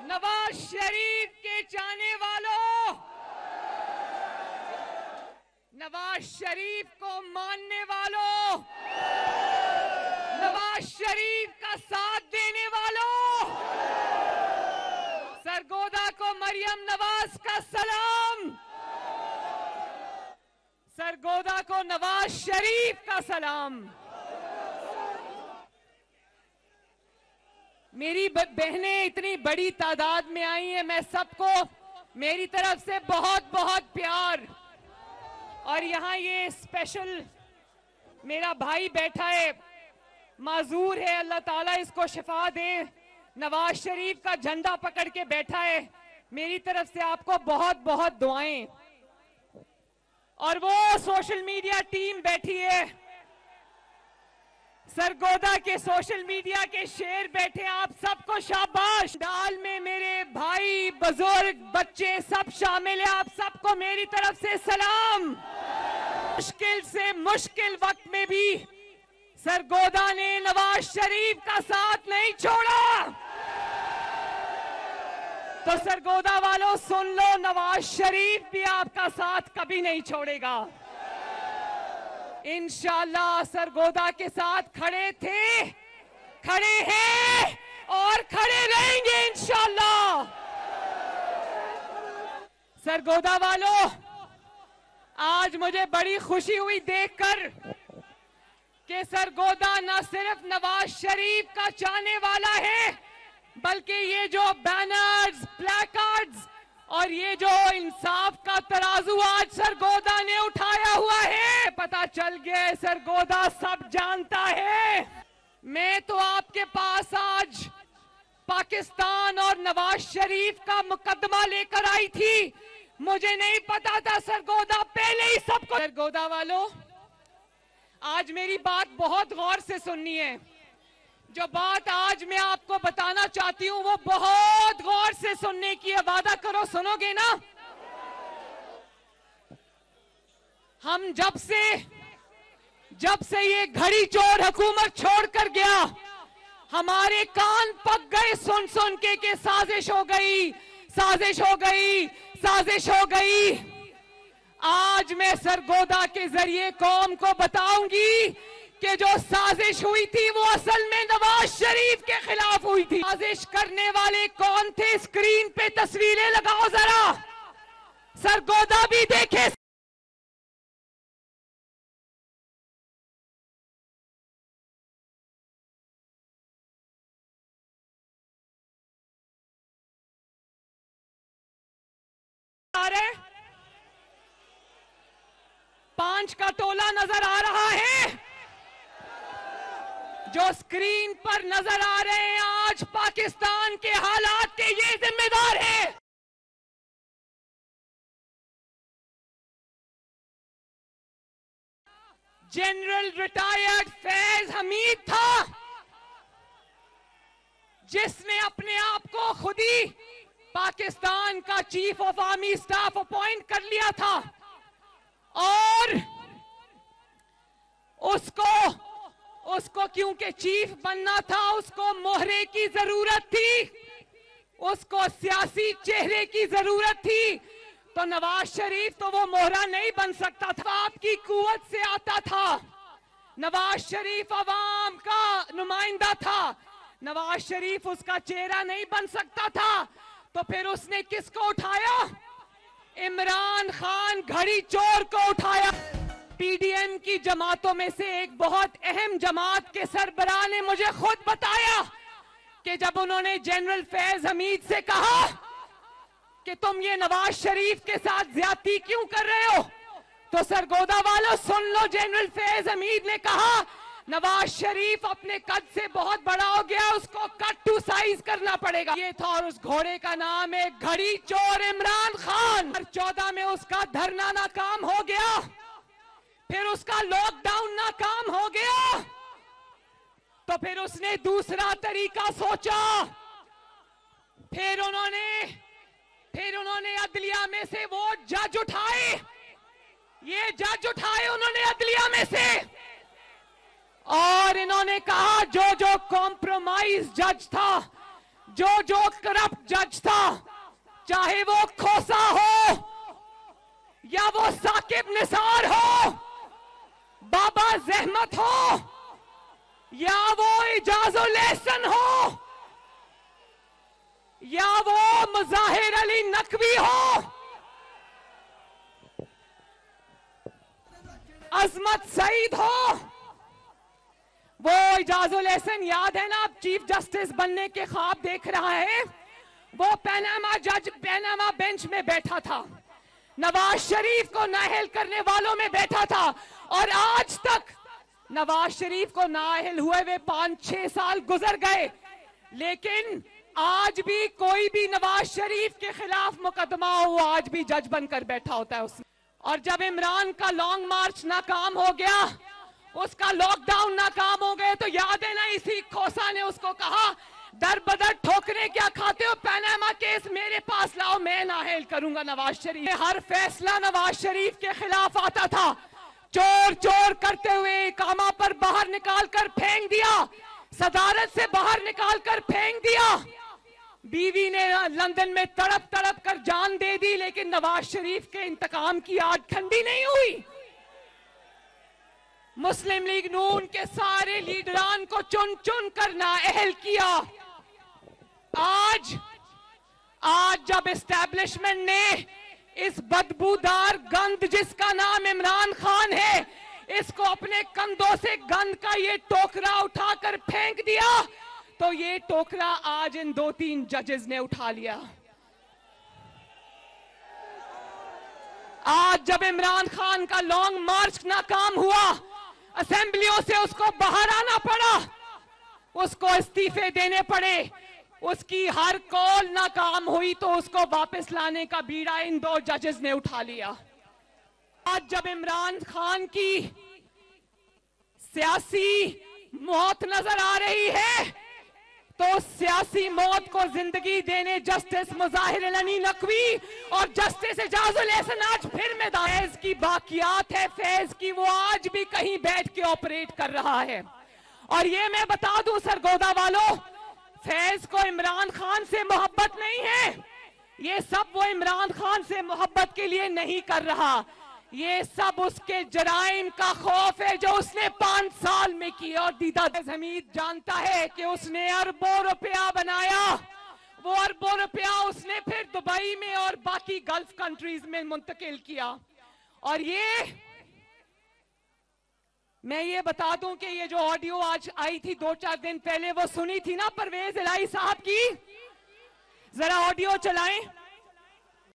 नवाज शरीफ के चाहने वालों, नवाज शरीफ को मानने वालों, नवाज शरीफ का साथ देने वालों, सरगोदा को मरियम नवाज का सलाम, सरगोदा को नवाज शरीफ का सलाम। मेरी बहनें इतनी बड़ी तादाद में आई हैं, मैं सबको मेरी तरफ से बहुत बहुत प्यार। और यहाँ ये स्पेशल मेरा भाई बैठा है, माजूर है, अल्लाह ताला इसको शिफा दे, नवाज शरीफ का झंडा पकड़ के बैठा है। मेरी तरफ से आपको बहुत बहुत दुआएं। और वो सोशल मीडिया टीम बैठी है, सरगोदा के सोशल मीडिया के शेर बैठे, आप सबको शाबाश। डाल में मेरे भाई, बुजुर्ग, बच्चे सब शामिल है, आप सबको मेरी तरफ से सलाम। मुश्किल से मुश्किल वक्त में भी सरगोदा ने नवाज शरीफ का साथ नहीं छोड़ा। तो सरगोदा वालों सुन लो, नवाज शरीफ भी आपका साथ कभी नहीं छोड़ेगा। इंशाल्लाह सरगोदा के साथ खड़े थे, खड़े हैं और खड़े रहेंगे इंशाल्लाह। सरगोदा वालों, आज मुझे बड़ी खुशी हुई देखकर कि सरगोदा न सिर्फ नवाज शरीफ का चाहने वाला है, बल्कि ये जो बैनर्स, प्लेकार्ड्स और ये जो इंसाफ का तराजू आज सरगोदा ने उठाया हुआ है, पता चल गया है, सरगोदा सब जानता है। मैं तो आपके पास आज पाकिस्तान और नवाज शरीफ का मुकदमा लेकर आई थी, मुझे नहीं पता था सरगोदा पहले ही सबको। सरगोदा वालों, आज मेरी बात बहुत गौर से सुननी है। जो बात आज मैं आपको बताना चाहती हूँ वो बहुत गौर से सुनने की है, वादा करो सुनोगे ना। हम जब से ये घड़ी चोर हुकूमत छोड़कर गया, हमारे कान पक गए सुन सुन के साजिश हो गई, साजिश हो गई, साजिश हो गई। आज मैं सरगोदा के जरिए कौम को बताऊंगी कि जो साजिश हुई थी वो असल में नवाज शरीफ के खिलाफ हुई थी। साजिश करने वाले कौन थे, स्क्रीन पे तस्वीरें लगाओ जरा, सरगोदा भी देखे। आ रहे 5 का टोला नजर आ रहा है, जो स्क्रीन पर नजर आ रहे हैं। आज पाकिस्तान के हालात के ये जिम्मेदार है। जनरल रिटायर्ड फैज हमीद था, जिसने अपने आप को खुद ही पाकिस्तान का chief of army staff appoint कर लिया था। और उसको क्योंकि चीफ बनना था, उसको मोहरे की जरूरत थी, उसको सियासी चेहरे की जरूरत थी। तो नवाज शरीफ तो वो मोहरा नहीं बन सकता था, आपकी कुव्वत से आता था। नवाज शरीफ अवाम का नुमाइंदा था, नवाज शरीफ उसका चेहरा नहीं बन सकता था। तो फिर उसने किसको उठाया? इमरान खान घड़ी चोर को उठाया। पीडीएम की जमातों में से एक बहुत अहम जमात के सरबराह ने मुझे खुद बताया कि जब उन्होंने जनरल फैज हमीद से कहा कि तुम ये नवाज शरीफ के साथ ज्यादती क्यों कर रहे हो, तो सरगोदा वालों सुन लो, जनरल फैज हमीद ने कहा नवाज शरीफ अपने कद से बहुत बड़ा हो गया, उसको कट टू साइज करना पड़ेगा। ये था, और उस घोड़े का नाम है घड़ी चोर इमरान खान। 2014 में उसका धरना नाकाम हो गया, फिर उसका लॉकडाउन नाकाम हो गया, तो फिर उसने दूसरा तरीका सोचा। फिर उन्होंने अदलिया में से वो जज उठाए, ये जज उठाए उन्होंने अदलिया में से, और इन्होंने कहा जो कॉम्प्रोमाइज जज था, जो करप्ट जज था, चाहे वो खोसा हो या वो साकिब निसार हो, बाबा जहमत हो या वो इजाजुल एहसन हो या वो मुजाहिर अली नकवी हो, अजमत सईद हो, वो इजाजुल एहसन याद है ना, अब चीफ जस्टिस बनने के ख्वाब देख रहा है, वो पैनामा बेंच में बैठा था, नवाज शरीफ को नाअहल करने वालों में बैठा था, और आज तक नवाज शरीफ को नाअहल हुए हुए 5-6 साल गुजर गए, लेकिन आज भी कोई भी नवाज शरीफ के खिलाफ मुकदमा हो, आज भी जज बनकर बैठा होता है उसमें। और जब इमरान का लॉन्ग मार्च नाकाम हो गया, उसका लॉकडाउन नाकाम हो गए, तो याद है ना, इसी खोसा ने उसको कहा दर बदर ठोकरे क्या खाते हो, पैनामा केस मेरे पास लाओ, मैं नाअहल करूंगा नवाज शरीफ। हर फैसला नवाज शरीफ के खिलाफ आता था, चोर चोर करते हुए इकामा पर बाहर निकाल कर फेंक दिया, सदारत से बाहर निकाल कर फेंक दिया, बीवी ने लंदन में तड़प तड़प कर जान दे दी, लेकिन नवाज शरीफ के इंतकाम की आग ठंडी नहीं हुई। मुस्लिम लीग नून के सारे लीडरान को चुन चुन कर नाअहल किया। आज जब एस्टैब्लिशमेंट ने इस बदबूदार गंद जिसका नाम इमरान खान है, इसको अपने कंधों से गंद का ये टोकरा उठाकर फेंक दिया, तो ये टोकरा आज इन 2-3 जजेस ने उठा लिया। आज जब इमरान खान का लॉन्ग मार्च नाकाम हुआ, असेंबलियों से उसको बाहर आना पड़ा, उसको इस्तीफे देने पड़े, उसकी हर कॉल नाकाम हुई, तो उसको वापस लाने का बीड़ा इन 2 जजेस ने उठा लिया। आज जब इमरान खान की सियासी मौत नजर आ रही है, तो सियासी मौत को जिंदगी देने जस्टिस मुजाहिर अली नकवी और जस्टिस इजाजुल एहसन आज फिर मैदान। फैज की बाकियात है, फैज की, वो आज भी कहीं बैठ के ऑपरेट कर रहा है। और ये मैं बता दूं सरगोदा वालों, फैज को इमरान खान से मोहब्बत नहीं है, ये सब वो इमरान खान से मोहब्बत के लिए नहीं कर रहा, ये सब उसके जराइम का खौफ है जो उसने 5 साल में किया। और दीदा हमीद जानता है कि उसने अरबों रुपया बनाया, वो अरबों रुपया उसने फिर दुबई में और बाकी गल्फ कंट्रीज में मुंतकिल किया। और मैं ये बता दूं कि ये जो ऑडियो आज आई थी 2-4 दिन पहले, वो सुनी थी ना परवेज इलाही साहब की, जरा ऑडियो चलाएं।